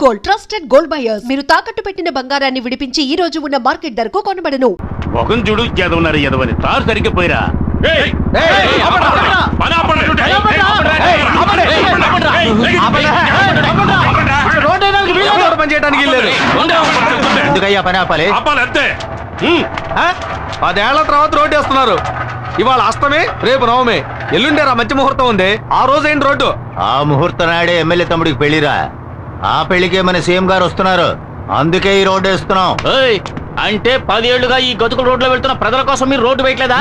Gold, trusted gold buyers. మీరు తాకట్టు పెట్టిన బంగారాన్ని విడిపించి ఈ రోజు ఉన్న మార్కెట్ ధరకు కొనబడను. మొగం చూడు ఎదవన్నారు ఎదవని తారు సరిగ్గా పోయిరా. ఎందుకయ్యా పని ఆపాలి? అంతే. 10 ఏళ్ల తర్వాత రోడ్డు వేస్తున్నారు. ఇవాళ అష్టమి, రేపు నవమి, ఎల్లుండేరా మంచి ముహూర్తం ఉంది. ఆ రోజు ఏంటి రోడ్డు? ఆ ముహూర్తం నాడే ఎమ్మెల్యే తమ్ముడికి పెళ్లిరా. ఆ పెళ్లికే మన సీఎం గారు వస్తున్నారు. అందుకే ఈ రోడ్డు వేస్తున్నాం. అంటే 10 ఏళ్లుగా ఈ గతుకుల రోడ్లో వెళ్తున్న ప్రజల కోసం మీరు రోడ్డు వేయట్లేదా?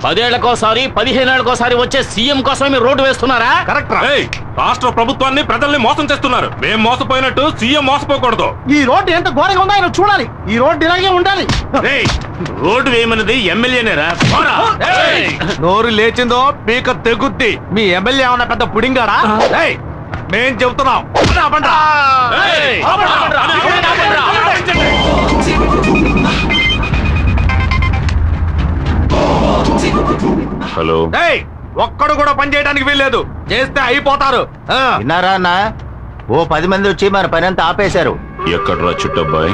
10 ఏళ్లకోసారి 15 ఏళ్లకోసారి వచ్చే సీఎం కోసం మీరు రోడ్డు వేస్తున్నారా? కరెక్ట్. రాష్ట్ర ప్రభుత్వాన్ని ప్రజల్ని మోసం చేస్తున్నారు. మేము మోసపోయినట్టు సీఎం మోసపోకూడదు. ఈ రోడ్డు ఎంత ఘోరంగా ఉందో ఆయన చూడాలి. ఈ రోడ్డు ఇలాగే ఉండాలి. రోడ్డు వేయమన్నది ఎమ్మెల్యేనేరా? నోరు లేచిందో పీక తెగుద్ది. మీ ఎమ్మెల్యే ఏమన్నా పెద్ద పుడింగాడా? మేం చెబుతున్నాం. హలో. ఒక్కడు కూడా పని చేయడానికి వీల్లేదు. చేస్తే అయిపోతారు. విన్నారా అన్న? ఓ 10 మంది వచ్చి మన పని అంతా ఆపేశారు. ఎక్కడ్రా చుట్టబ్బాయి?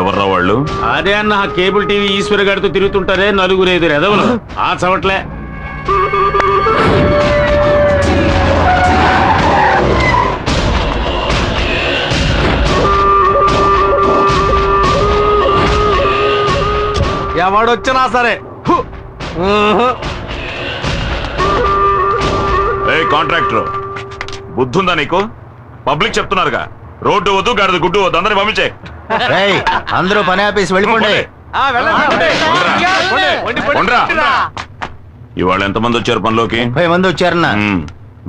ఎవర్రా వాళ్ళు? అదే అన్న కేబుల్ టీవీ ఈశ్వర్ గారితో తిరుగుతుంటారే నలుగురు ఎదురు ఎదవలు. ఆ చవట్లే. ఎవడొచ్చినా సరే. కాంట్రాక్టర్ బుద్ధుందా నీకు? పబ్లిక్ చెప్తున్నారుగా రోడ్డు వద్దు, గాడిద గుడ్డు వద్దు, అందరిని పంపించే. అందరూ పని ఆపేసి వెళ్ళిపోండి. ఇవాళ ఎంతమంది వచ్చారు పనిలోకి? 30 మంది వచ్చారన్న.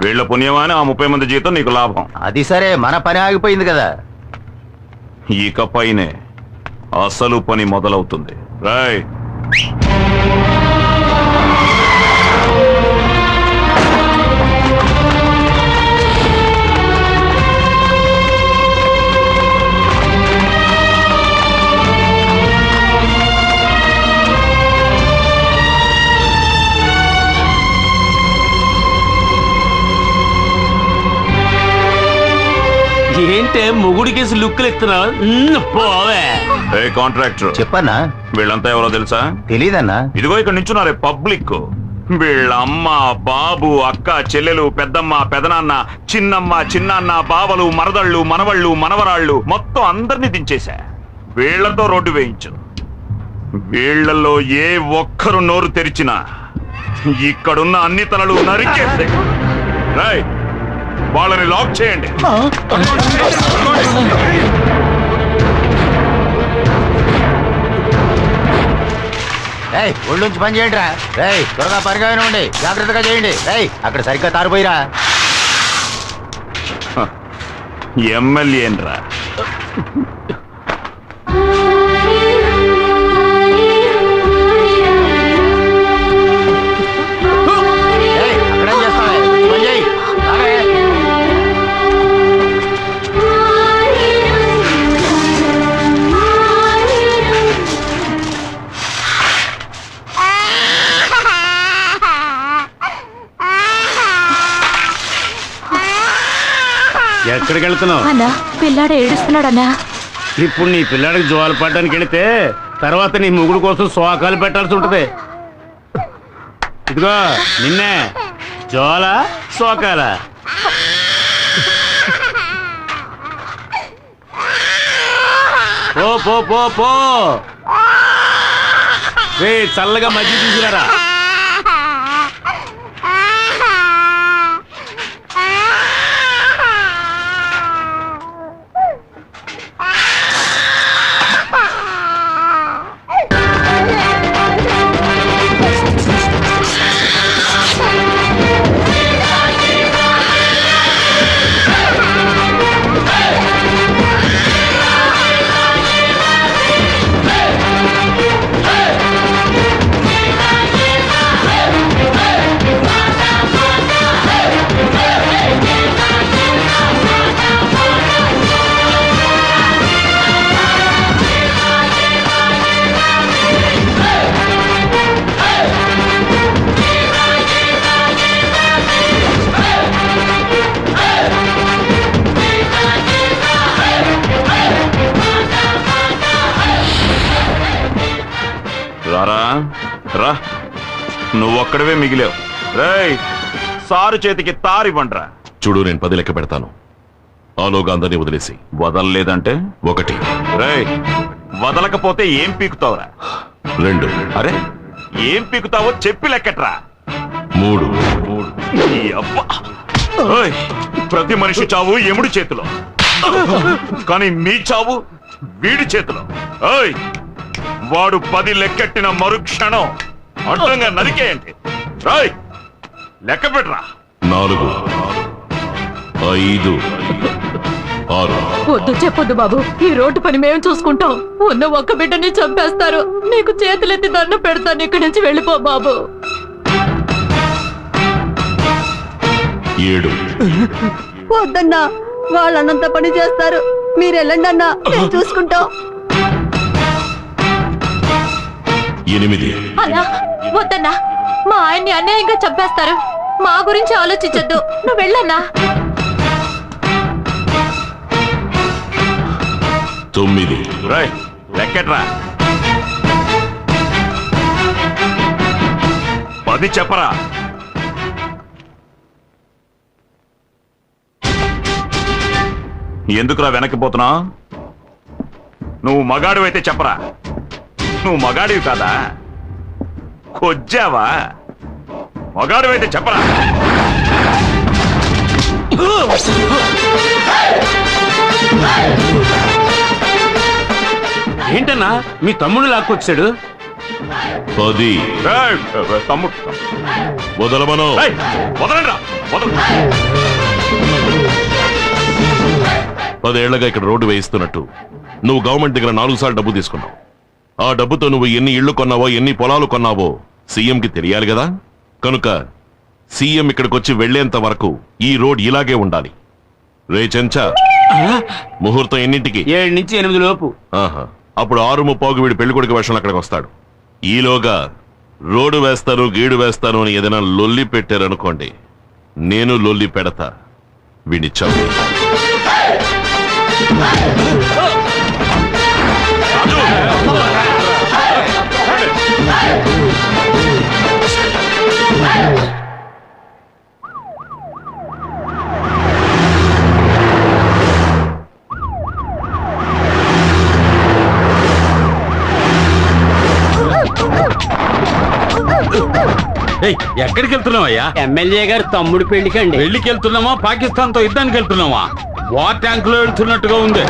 వీళ్ళ పుణ్యమా అని ఆ 30 మంది జీతం నీకు లాభం. అది సరే, మన పని ఆగిపోయింది కదా. ఇక పైనే అసలు పని మొదలవుతుంది. రాయ్. ఏంటే మొగుడికేసి లుక్కులు ఎత్తున్నావు? పోవే. కాంట్రాక్టర్ చెప్పన్నా. వీళ్ళంతా ఎవరో తెలుసా? తెలీదన్నా. ఇదిగో ఇక్కడ నించున్నారే పబ్లిక్. వీళ్ళ అమ్మ, బాబు, అక్క, చెల్లెలు, పెద్దమ్మ, పెదనాన్న, చిన్నమ్మ, చిన్నాన్న, బావలు, మరదళ్ళు, మనవళ్ళు, మనవరాళ్ళు మొత్తం అందరినీ దించేశా. వీళ్లతో రోడ్డు వేయించు. వీళ్లలో ఏ ఒక్కరు నోరు తెరిచినా ఇక్కడున్న అన్ని తలలు నరికేస్తే రాయ్ వాళ్ళని లాక్ చేయండి. ఒళ్ళుంచి పని చేయండి రా. త్వరగా పనిగా ఉండి జాగ్రత్తగా చేయండి. అక్కడ సరిగ్గా తారిపోయిరా. ఎమ్మెల్యేన్రా. అక్కడేం చేస్తావే? పని చేయి. ఎక్కడికి వెళ్తున్నావు? అన్నా, పిల్లాడు ఏడుస్తున్నాడన్నా. ఇప్పుడు నీ పిల్లాడికి జోలు పడ్డానికి వెళితే తర్వాత నీ ముగుడు కోసం శోకాలు పెట్టాల్సి ఉంటది. ఇదిగో నిన్నే జోల శోకాల. పో పో పో పో. చల్లగా మజ్జిగ తీసుకురారా. రా నువ్వొక్కడవే మిగిలావు. రేయ్ సారు చేతికి తారివ్వండ్రా. చూడు, నేను 10 లెక్క పెడతాను. ఆలోగా అందరినీ వదిలేసి. వదలలేదంటే 1, రేయ్ వదలకపోతే ఏం పీకుతావురా? 2, అరే ఏం పీకుతావో చెప్పి లెక్కట్రా. 3. ఈ అబ్బా. ఓయ్, ప్రతి మనిషి చావు ఎముడి చేతిలో, కానీ మీ చావు వీడి చేతిలో. ఓయ్ వాడు 10 లెక్కెట్టిన మరుక్షణం అడ్డంగా నరికేయండి. రాయ్ లెక్క పెట్టరా. 4, 5, 6. వద్దు, చెప్పొద్దు బాబు. ఈ రోడ్డు పని మేము చూసుకుంటాం. ఉన్న ఒక్క బిడ్డని చంపేస్తారు. నీకు చేతులెత్తి దండం పెడతాను. ఇక్కడి నుంచి వెళ్ళిపో బాబు. 7. వద్దన్నా, వాళ్ళన్నంత పని చేస్తారు. మీరు వెళ్ళండి అన్నా, మేము చూసుకుంటాం. 8. అన్నా, వద్దన్నా. మా ఆయన్ని అన్యాయంగా చంపేస్తారు. మా గురించి ఆలోచించొద్దు. నువ్వు వెళ్ళన్నా. 9. రాయ్ లెక్కట్రా. 10 చెప్పరా. ఎందుకురా వెనక్కిపోతున్నా? నువ్వు మగాడివైతే చెప్పరా. నువ్వు మగాడివి కాదా? కొజ్జావా? మగాడివైతే చెప్పరా. ఏంటన్నా మీ తమ్ముడు లాక్కొచ్చాడు? 10. రేయ్, తమ్ముడు వదలమను. రేయ్, వదలండ్రా, వదలు. 10 ఏళ్లగా ఇక్కడ రోడ్డు వేయిస్తున్నట్టు నువ్వు గవర్నమెంట్ దగ్గర 4 సార్లు డబ్బు తీసుకున్నావు. ఆ డబ్బుతో నువ్వు ఎన్ని ఇళ్లు కొన్నావో, ఎన్ని పొలాలు కొన్నావో సీఎంకి తెలియాలి కదా. కనుక సీఎం ఇక్కడికి వచ్చి వెళ్లేంత వరకు ఈ రోడ్ ఇలాగే ఉండాలి. రే చెంచా, ముహూర్తం ఎన్నింటికి? 7 నుంచి 8 లోపు. ఆహా, అప్పుడు 6:30కి వీడు పెళ్లికొడుకు వేషంలో అక్కడికి వస్తాడు. ఈలోగా రోడ్డు వేస్తాను, గీడు వేస్తాను అని ఏదైనా లొల్లి పెట్టారనుకోండి, నేను లొల్లి పెడతా. వీడిని చంపి. ఎక్కడికి వెళ్తున్నావయ్యా? ఎమ్మెల్యే గారు తమ్ముడు పెళ్లికండి. పెళ్లికి వెళ్తున్నామా, పాకిస్తాన్ తో యుద్ధానికి వెళ్తున్నావా? వార్ ట్యాంక్ లో వెళ్తున్నట్టుగా ఉంది.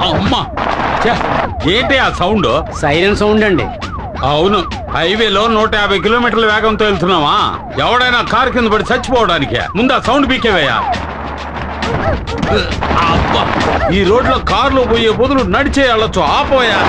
అమ్మా, ఏంటి ఆ సౌండ్? సైరన్ సౌండ్ అండి. అవును, హైవేలో 150 కిలోమీటర్ల వేగంతో వెళ్తున్నావా? ఎవడైనా కారు కింద పడి చచ్చిపోవడానికే. ముందు ఆ సౌండ్ పీకేవయ్యా. అబ్బా, ఈ రోడ్లో కార్లో పోయే బదులు నడిచే వెళ్ళొచ్చు. ఆపోయా.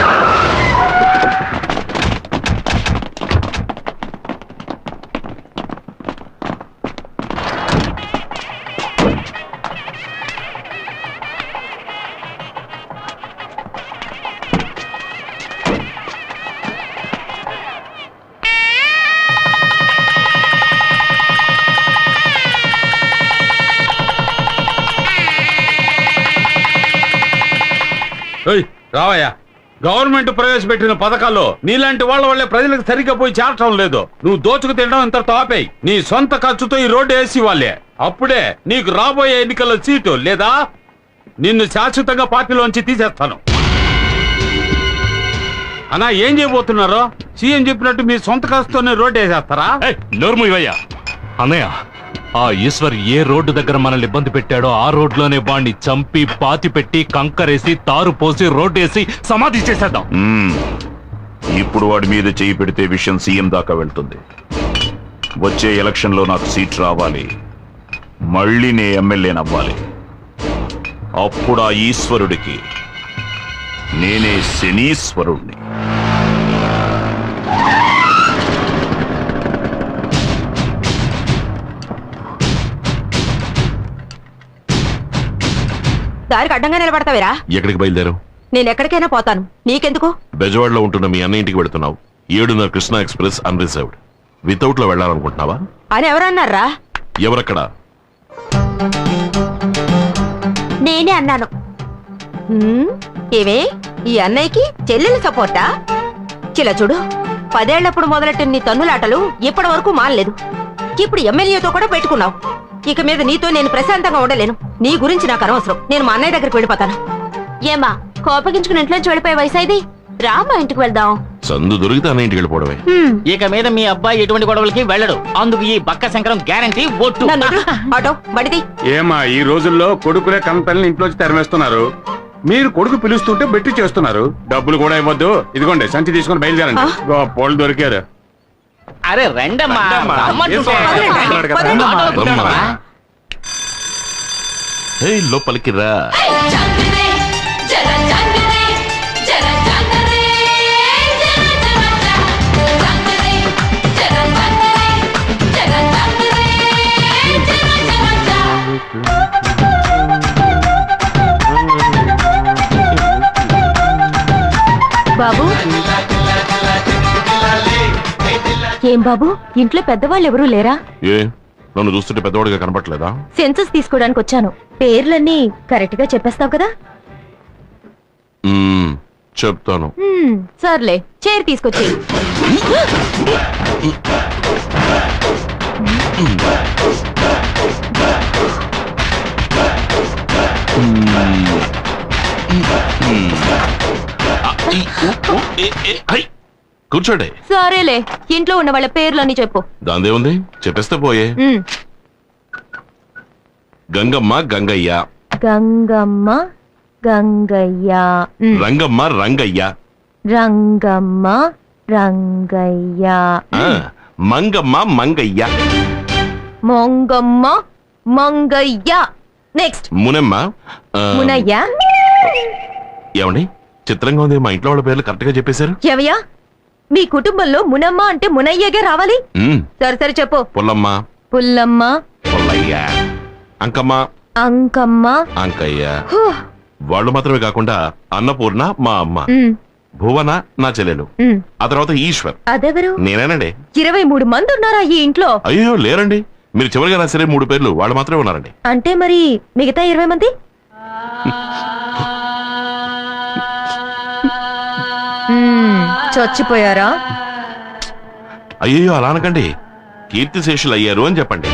రావయ్యా, గవర్నమెంట్ ప్రవేశపెట్టిన పథకాల్లో నీలాంటి వాళ్ళ వల్లే ప్రజలకు సరిగ్గా పోయి చేరటం లేదు. నువ్వు దోచుకు తినడం ఇంత తాపేయి. నీ సొంత ఖర్చుతో ఈ రోడ్డు వేసి వాళ్ళే. అప్పుడే నీకు రాబోయే ఎన్నికల్లో సీటు లేదా నిన్ను శాశ్వతంగా పార్టీలోంచి తీసేస్తాను. అన్నా, ఏం చేయబోతున్నారో? సీఎం చెప్పినట్టు మీ సొంత ఖర్చుతోనే రోడ్డు వేసేస్తారా? నోర్ముయ్యా అన్నయ్య, ఆ ఈశ్వర్ ఏ రోడ్డు దగ్గర మనల్ని ఇబ్బంది పెట్టాడో ఆ రోడ్లోనే వాణ్ణి చంపి పాతి పెట్టి కంకరేసి తారు పోసి రోడ్డు వేసి సమాధి చేసేద్దాం. ఇప్పుడు వాడి మీద చేయి పెడితే విషయం సీఎం దాకా వెళ్తుంది. వచ్చే ఎలక్షన్ లో నాకు సీట్ రావాలి, మళ్ళీ నే ఎమ్మెల్యేనవ్వాలి. అప్పుడు ఆ ఈశ్వరుడికి నేనే శనీశ్వరుణ్ణి. దారికి అడ్డంగా నిలబడతావేరా? ఎక్కడికి బయలుదేరావు? నేను ఎక్కడికైనా పోతాను, నీకెందుకు? బెజవాడలో ఉంటున్న మీ అన్న ఇంటికి వెళుతున్నావు. 7:30 కృష్ణా ఎక్స్ప్రెస్ అన్రిజర్వ్డ్. వితౌట్ లో వెళ్ళాలనుకుంటున్నావా? అని ఎవరన్నారా? ఎవరక్కడ? నేనే అన్నాను. ఏమే, ఈ అన్నయ్యకి చెల్లెలు సపోర్టా? చిలా చూడు, 10 ఏళ్లప్పుడు మొదలెట్టిన నీ తన్నులాటలు ఇప్పటి వరకు మానలేదు. ఇప్పుడు ఎమ్మెల్యేతో కూడా పెట్టుకున్నావు. ఇక మీద నీతో నేను ప్రశాంతంగా ఉండలేను. నీ గురించి నాకు అనవసరం. నేను మా అన్నయ్య దగ్గరికి వెళ్ళిపోతాను. ఏమా కోపగించుకుని ఇంట్లోంచి వెళ్ళిపోయే వయసు ఇది? రామా ఇంటికి వెళ్దాం. సందు దొరికితే అన్న ఇంటికి వెళ్ళిపోవడమే. ఇక మీద మీ అబ్బాయి ఎటువంటి గొడవలకి వెళ్ళడు. అందుకు ఈ బక్క శంకరం గ్యారంటీ ఒట్టు. నన్ను వదిలు. ఆటో బడిది. ఏమా ఈ రోజుల్లో కొడుకులే కన్నతల్లిని ఇంట్లోంచి తరిమేస్తున్నారు. మీరు కొడుకు పిలుస్తుంటే బెట్టి చేస్తున్నారు. డబ్బులు కూడా ఇవ్వద్దు. ఇదిగోండి సంచి తీసుకొని బయలుదేరండి. పోలు దొరికారు. అరే రండమ్మా, రమ్మంటుంటే. పదండి. ఆటోలో కూర్చోండమ్మా. లోపలికి రా. బాబు ఏం బాబు, ఇంట్లో పెద్దవాళ్ళు ఎవరూ లేరా? ఏ నన్ను చూస్తుంటే పెద్దవాడిగా కనపట్లేదా? సెన్సస్ తీసుకోవడానికి వచ్చాను. పేర్లన్నీ కరెక్ట్ గా చెప్పేస్తావు కదా? చెప్తాను. సర్లే, చైర్ తీసుకొచ్చి. కూర్చోండి. సరేలే, ఇంట్లో ఉన్న వాళ్ళ పేర్లన్నీ చెప్పు. దాందే ఉంది, చెప్పేస్తే పోయే. గంగమ్మ గంగయ్య. గంగమ్మ గంగయ్య. రంగమ్మ రంగయ్య. రంగమ్మ రంగయ్య. మంగమ్మ మంగయ్య. మొంగమ్మ మంగయ్య. నెక్స్ట్ మునమ్మ. మునయ్య. ఏమండి చిత్రంగా ఉంది, మా ఇంట్లో వాళ్ళ పేర్లు కరెక్ట్ గా చెప్పేశారు. ఎవయ్యా, మీ కుటుంబంలో మునమ్మ అంటే మునయ్యగా రావాలి. సరే సరే చెప్పు. పుల్లమ్మ. పుల్లమ్మ. పుల్లయ్య. అంకమ్మ. అంకమ్మ. అంకయ్య. వాళ్ళు మాత్రమే కాకుండా అన్నపూర్ణ మా అమ్మ, భువన నా చెల్లెలు, ఆ తర్వాత ఈశ్వర్. అదెవరు? నేనేనండి. 23 మంది ఉన్నారా ఈ ఇంట్లో? అయ్యో లేరండి, మీరు చివరిగా రాసరే 3 పేర్లు వాళ్ళు మాత్రమే ఉన్నారండి. అంటే మరి మిగతా 20 మంది? చచ్చిపోయారా? అయ్యో అలా అనకండి, కీర్తిశేషులు అయ్యారు అని చెప్పండి.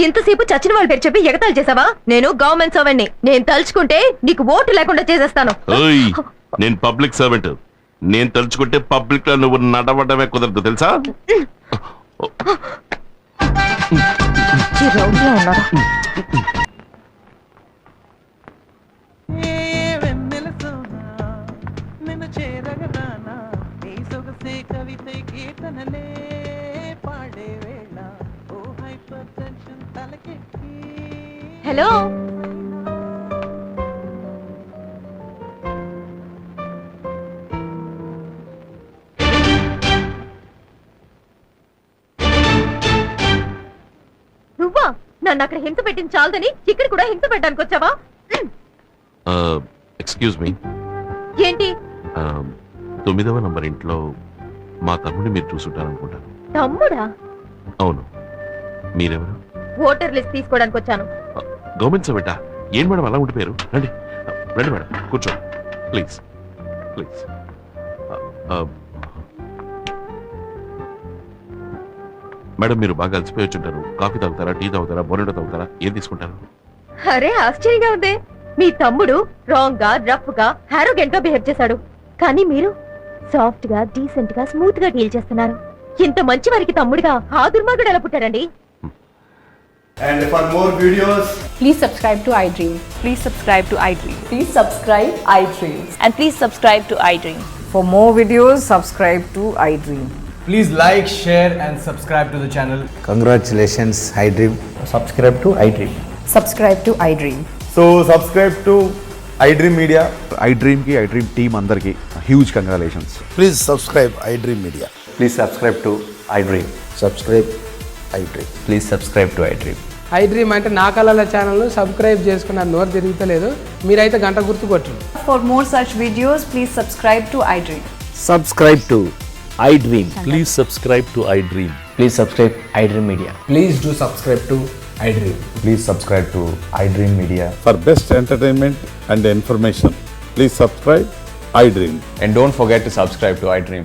ఇంతసేపు చచ్చిన వాళ్ళ పేరు చెప్పి ఎగతాళి చేసావా? నేను గవర్నమెంట్ సర్వెంట్ని. నేను తలుచుకుంటే నీకు ఓటు లేకుండా చేసేస్తాను. నేను పబ్లిక్ సర్వెంట్. నేను తలుచుకుంటే పబ్లిక్ లో నువ్వు నడవడమే కుదరదు తెలుసా? హలో, నువ్వా? నన్ను అక్కడ హింస పెట్టింది చాలదని ఇక్కడ కూడా హింస పెట్టడానికి వచ్చావా? Excuse me. ఏంటి? 9వ నంబర్ ఇంట్లో మా తమ్ముడిని మీరు చూసుంటారనుకుంటాను. తమ్ముడా? అవును. మీరెవరు? ఓటర్ లిస్ట్ తీసుకోవడానికి వచ్చాను. గవర్నమెంట్ సర్వెంటా? ఏం మేడం అలా ఉండిపోయారు? రండి రండి మేడం, కూర్చో ప్లీజ్ ప్లీజ్. మేడం మీరు బాగా అలసిపోయి వచ్చుంటారు. కాఫీ తాగుతారా, టీ తాగుతారా, బోనెటో తాగుతారా, ఏం తీసుకుంటారు? అరే ఆశ్చర్యంగా ఉంది. మీ తమ్ముడు రాంగ్ గా, రఫ్ గా, హారోగెంట్ గా బిహేవ్ చేశాడు. కానీ మీరు సాఫ్ట్ గా, డీసెంట్ గా, స్మూత్ గా డీల్ చేస్తున్నారు. ఇంత మంచి వారికి తమ్ముడుగా ఆ దుర్మార్గుడు ఎలా పుట్టాడండి? And for more videos, please subscribe to iDream. Please subscribe to iDream. Please subscribe iDream. And please subscribe to iDream. For more videos, subscribe to iDream. please like, share and subscribe to the channel. Congratulations, iDream. Subscribe to iDream. Subscribe to iDream. So subscribe to iDream Media. iDream ki iDream team andarki huge congratulations. Please subscribe iDream Media. Please subscribe to iDream. Subscribe iDream. Please subscribe to iDream. iDream అంటే నా కళల channel subscribe చేసుకున్న నోరు తిరుగుతలేదు. మీరైతే గంట గుర్తు కొట్టండి. For more such videos, please subscribe to iDream. Subscribe to iDream. Please subscribe to iDream. Please subscribe iDream Media. Please do subscribe to iDream. Please subscribe to iDream Media. For best entertainment and information, please subscribe iDream. And don't forget to subscribe to iDream.